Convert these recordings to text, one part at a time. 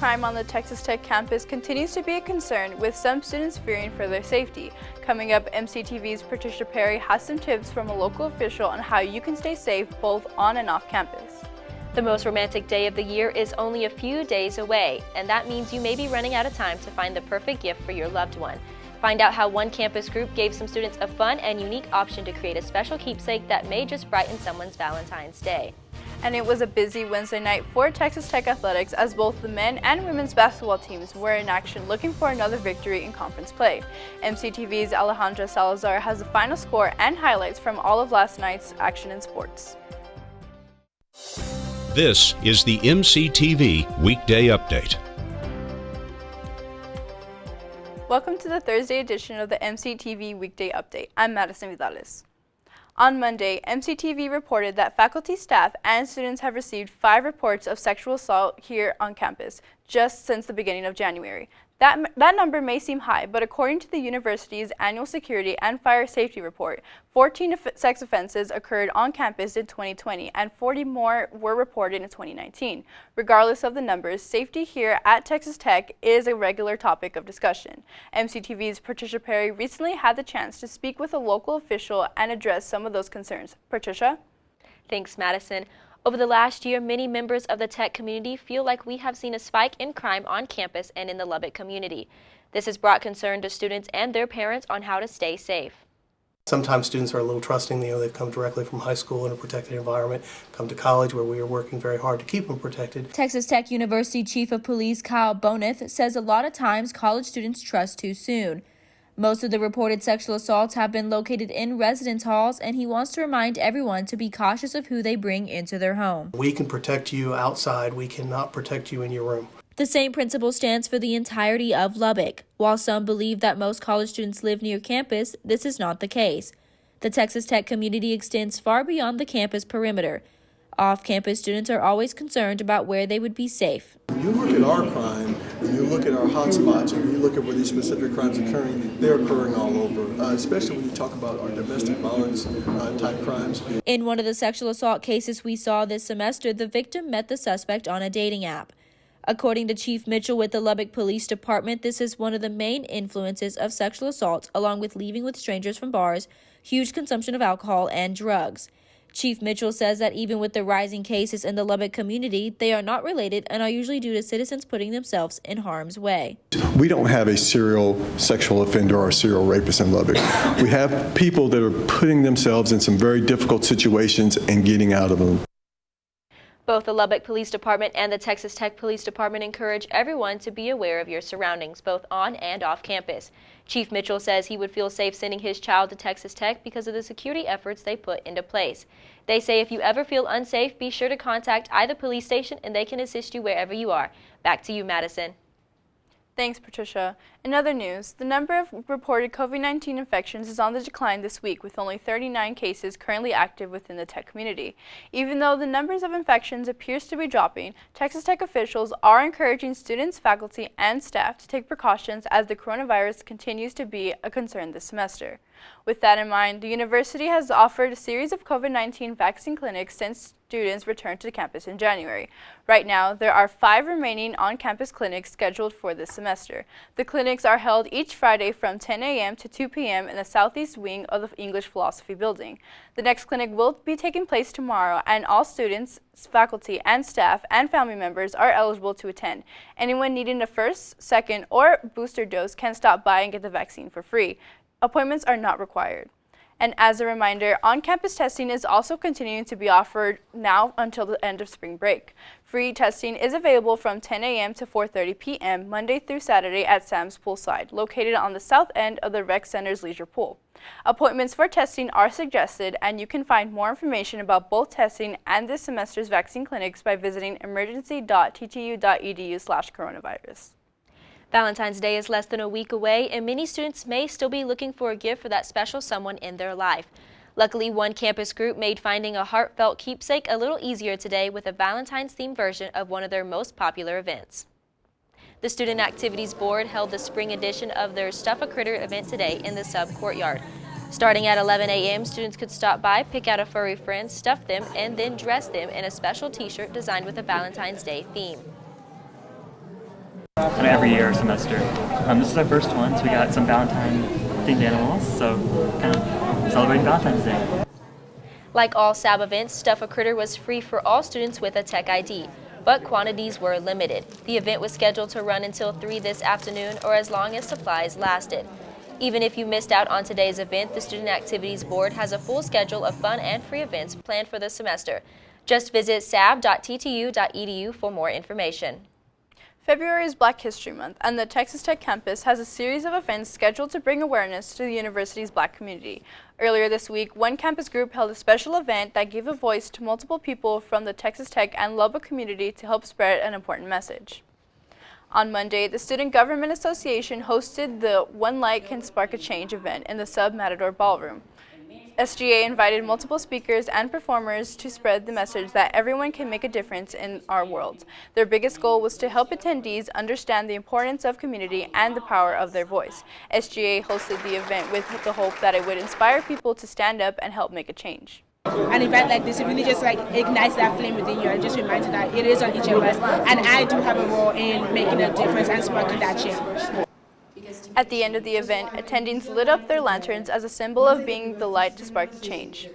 crime on the Texas Tech campus continues to be a concern, with some students fearing for their safety. Coming up, MCTV's Patricia Perry has some tips from a local official on how you can stay safe both on and off campus. The most romantic day of the year is only a few days away, and that means you may be running out of time to find the perfect gift for your loved one. Find out how one campus group gave some students a fun and unique option to create a special keepsake that may just brighten someone's Valentine's Day. And it was a busy Wednesday night for Texas Tech athletics, as both the men and women's basketball teams were in action looking for another victory in conference play. MCTV's Alejandra Salazar has the final score and highlights from all of last night's action in sports. This is the MCTV Weekday Update. Welcome to the Thursday edition of the MCTV Weekday Update. I'm Madison Vidales. On Monday, MCTV reported that faculty, staff, and students have received 5 reports of sexual assault here on campus just since the beginning of January. That number may seem high, but according to the university's annual security and fire safety report, 14 sex offenses occurred on campus in 2020 and 40 more were reported in 2019. Regardless of the numbers, safety here at Texas Tech is a regular topic of discussion. MCTV's Patricia Perry recently had the chance to speak with a local official and address some of those concerns. Patricia? Thanks, Madison. Over the last year, many members of the tech community feel like we have seen a spike in crime on campus and in the Lubbock community. This has brought concern to students and their parents on how to stay safe. Sometimes students are a little trusting. They've come directly from high school in a protected environment, come to college where we are working very hard to keep them protected. Texas Tech University Chief of Police Kyle Boneth says a lot of times college students trust too soon. Most of the reported sexual assaults have been located in residence halls, and he wants to remind everyone to be cautious of who they bring into their home. We can protect you outside. We cannot protect you in your room. The same principle stands for the entirety of Lubbock. While some believe that most college students live near campus, this is not the case. The Texas Tech community extends far beyond the campus perimeter. Off-campus students are always concerned about where they would be safe. When you look at our crime, when you look at our hotspots, and you look at where these specific crimes are occurring, they're occurring all over, especially when you talk about our domestic violence type crimes. In one of the sexual assault cases we saw this semester, the victim met the suspect on a dating app. According to Chief Mitchell with the Lubbock Police Department, this is one of the main influences of sexual assault, along with leaving with strangers from bars, huge consumption of alcohol, and drugs. Chief Mitchell says that even with the rising cases in the Lubbock community, they are not related and are usually due to citizens putting themselves in harm's way. We don't have a serial sexual offender or a serial rapist in Lubbock. We have people that are putting themselves in some very difficult situations and getting out of them. Both the Lubbock Police Department and the Texas Tech Police Department encourage everyone to be aware of your surroundings, both on and off campus. Chief Mitchell says he would feel safe sending his child to Texas Tech because of the security efforts they put into place. They say if you ever feel unsafe, be sure to contact either police station and they can assist you wherever you are. Back to you, Madison. Thanks, Patricia. In other news, the number of reported COVID-19 infections is on the decline this week, with only 39 cases currently active within the tech community. Even though the numbers of infections appears to be dropping, Texas Tech officials are encouraging students, faculty, and staff to take precautions as the coronavirus continues to be a concern this semester. With that in mind, the university has offered a series of COVID-19 vaccine clinics since students returned to campus in January. Right now, there are 5 remaining on-campus clinics scheduled for this semester. The clinics are held each Friday from 10 a.m. to 2 p.m. in the southeast wing of the English Philosophy Building. The next clinic will be taking place tomorrow, and all students, faculty, and staff and family members are eligible to attend. Anyone needing a first, second, or booster dose can stop by and get the vaccine for free. Appointments are not required. And as a reminder, on-campus testing is also continuing to be offered now until the end of spring break. Free testing is available from 10 a.m. to 4:30 p.m. Monday through Saturday at Sam's Poolside, located on the south end of the Rec Center's leisure pool. Appointments for testing are suggested, and you can find more information about both testing and this semester's vaccine clinics by visiting emergency.ttu.edu/coronavirus. Valentine's Day is less than a week away, and many students may still be looking for a gift for that special someone in their life. Luckily, one campus group made finding a heartfelt keepsake a little easier today with a Valentine's-themed version of one of their most popular events. The Student Activities Board held the spring edition of their Stuff a Critter event today in the sub-courtyard. Starting at 11 a.m., students could stop by, pick out a furry friend, stuff them, and then dress them in a special t-shirt designed with a Valentine's Day theme. every year or semester. This is our first one, so we got some Valentine-themed animals, so kind of celebrating Valentine's Day. Like all SAB events, Stuff a Critter was free for all students with a Tech ID, but quantities were limited. The event was scheduled to run until 3 this afternoon or as long as supplies lasted. Even if you missed out on today's event, the Student Activities Board has a full schedule of fun and free events planned for the semester. Just visit sab.ttu.edu for more information. February is Black History Month, and the Texas Tech campus has a series of events scheduled to bring awareness to the university's Black community. Earlier this week, one campus group held a special event that gave a voice to multiple people from the Texas Tech and Lubbock community to help spread an important message. On Monday, the Student Government Association hosted the One Light Can Spark a Change event in the Sub Matador Ballroom. SGA invited multiple speakers and performers to spread the message that everyone can make a difference in our world. Their biggest goal was to help attendees understand the importance of community and the power of their voice. SGA hosted the event with the hope that it would inspire people to stand up and help make a change. An event like this, it really just ignites that flame within you and just reminds you that it is on each of us, and I do have a role in making a difference and sparking that change. At the end of the event, attendees lit up their lanterns as a symbol of being the light to spark the change.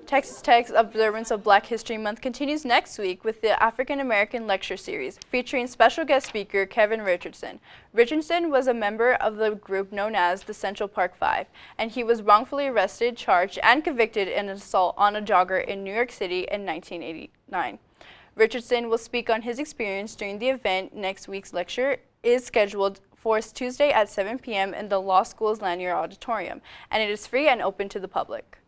Texas Tech's observance of Black History Month continues next week with the African American Lecture Series, featuring special guest speaker Kevin Richardson. Richardson was a member of the group known as the Central Park Five, and he was wrongfully arrested, charged, and convicted in an assault on a jogger in New York City in 1989. Richardson will speak on his experience during the event. Next week's lecture is scheduled for Tuesday at 7 p.m. in the Law School's Lanier Auditorium, and it is free and open to the public.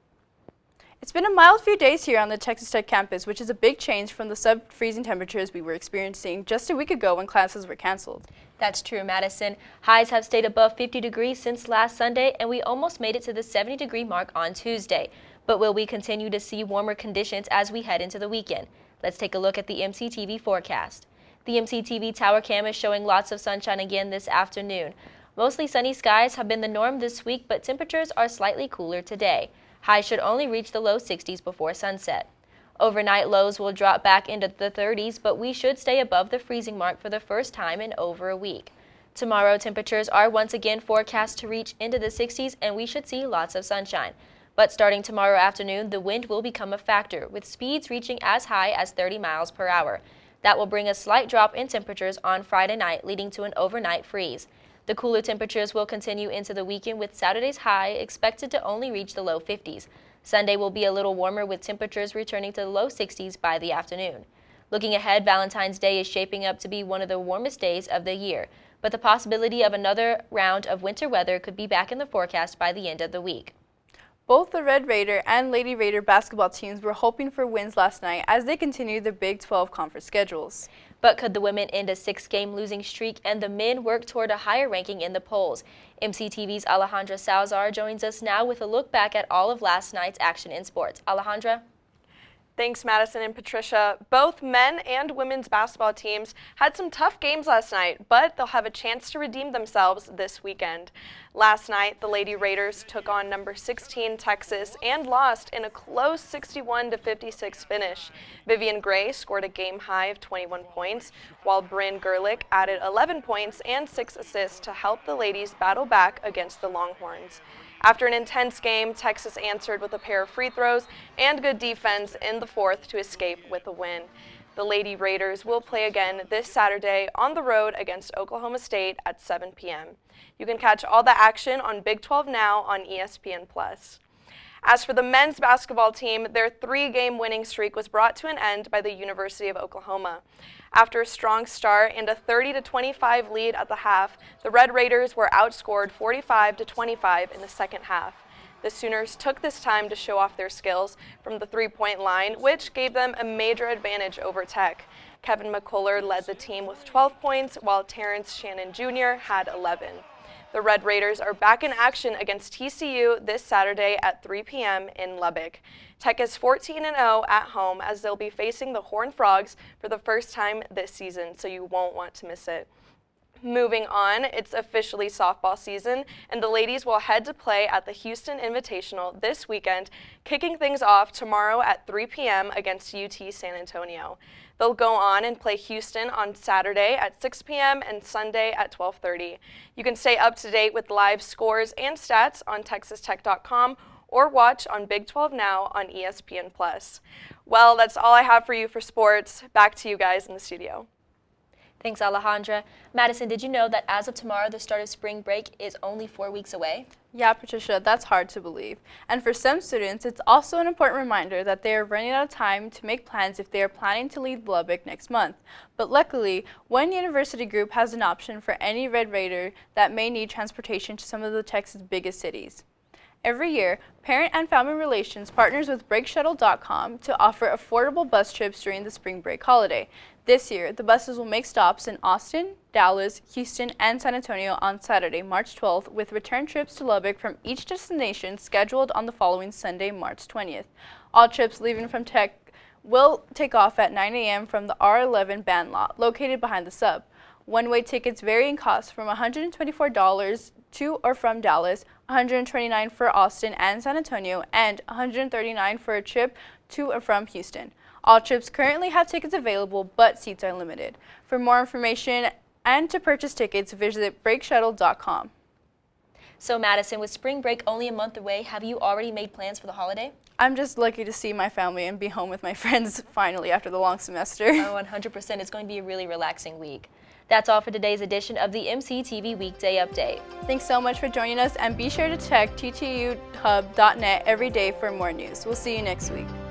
It's been a mild few days here on the Texas Tech campus, which is a big change from the sub-freezing temperatures we were experiencing just a week ago when classes were canceled. That's true, Madison. Highs have stayed above 50 degrees since last Sunday, and we almost made it to the 70-degree mark on Tuesday. But will we continue to see warmer conditions as we head into the weekend? Let's take a look at the MCTV forecast. The MCTV Tower Cam is showing lots of sunshine again this afternoon. Mostly sunny skies have been the norm this week, but temperatures are slightly cooler today. Highs should only reach the low 60s before sunset. Overnight lows will drop back into the 30s, but we should stay above the freezing mark for the first time in over a week. Tomorrow, temperatures are once again forecast to reach into the 60s, and we should see lots of sunshine. But starting tomorrow afternoon, the wind will become a factor, with speeds reaching as high as 30 miles per hour. That will bring a slight drop in temperatures on Friday night, leading to an overnight freeze. The cooler temperatures will continue into the weekend, with Saturday's high expected to only reach the low 50s. Sunday will be a little warmer, with temperatures returning to the low 60s by the afternoon. Looking ahead, Valentine's Day is shaping up to be one of the warmest days of the year, but the possibility of another round of winter weather could be back in the forecast by the end of the week. Both the Red Raider and Lady Raider basketball teams were hoping for wins last night as they continue their Big 12 conference schedules. But could the women end a 6-game losing streak and the men work toward a higher ranking in the polls? MCTV's Alejandra Salazar joins us now with a look back at all of last night's action in sports. Alejandra? Thanks, Madison and Patricia. Both men and women's basketball teams had some tough games last night, but they'll have a chance to redeem themselves this weekend. Last night, the Lady Raiders took on number 16 Texas and lost in a close 61-56 finish. Vivian Gray scored a game high of 21 points, while Bryn Gerlich added 11 points and 6 assists to help the ladies battle back against the Longhorns. After an intense game, Texas answered with a pair of free throws and good defense in the fourth to escape with a win. The Lady Raiders will play again this Saturday on the road against Oklahoma State at 7 p.m. You can catch all the action on Big 12 Now on ESPN+. As for the men's basketball team, their 3-game winning streak was brought to an end by the University of Oklahoma. After a strong start and a 30-25 lead at the half, the Red Raiders were outscored 45-25 in the second half. The Sooners took this time to show off their skills from the three-point line, which gave them a major advantage over Tech. Kevin McCullough led the team with 12 points, while Terrence Shannon Jr. had 11. The Red Raiders are back in action against TCU this Saturday at 3 p.m. in Lubbock. Tech is 14-0 at home as they'll be facing the Horned Frogs for the first time this season, so you won't want to miss it. Moving on, it's officially softball season, and the ladies will head to play at the Houston Invitational this weekend, kicking things off tomorrow at 3 p.m. against UT San Antonio. They'll go on and play Houston on Saturday at 6 p.m. and Sunday at 12:30. You can stay up to date with live scores and stats on texastech.com or watch on Big 12 Now on ESPN+. Well, that's all I have for you for sports. Back to you guys in the studio. Thanks, Alejandra. Madison, did you know that as of tomorrow, the start of spring break is only 4 weeks away? Yeah, Patricia, that's hard to believe. And for some students, it's also an important reminder that they are running out of time to make plans if they are planning to leave Lubbock next month. But luckily, one university group has an option for any Red Raider that may need transportation to some of the Texas' biggest cities. Every year, Parent and Family Relations partners with BreakShuttle.com to offer affordable bus trips during the spring break holiday. This year, the buses will make stops in Austin, Dallas, Houston, and San Antonio on Saturday, March 12th, with return trips to Lubbock from each destination scheduled on the following Sunday, March 20th. All trips leaving from Tech will take off at 9 a.m. from the R11 band lot located behind the sub. One-way tickets vary in cost from $124 to or from Dallas, $129 for Austin and San Antonio, and $139 for a trip to or from Houston. All trips currently have tickets available, but seats are limited. For more information and to purchase tickets, visit BreakShuttle.com. So Madison, with spring break only a month away, have you already made plans for the holiday? I'm just lucky to see my family and be home with my friends finally after the long semester. Oh, 100%. It's going to be a really relaxing week. That's all for today's edition of the MCTV Weekday Update. Thanks so much for joining us, and be sure to check ttuhub.net every day for more news. We'll see you next week.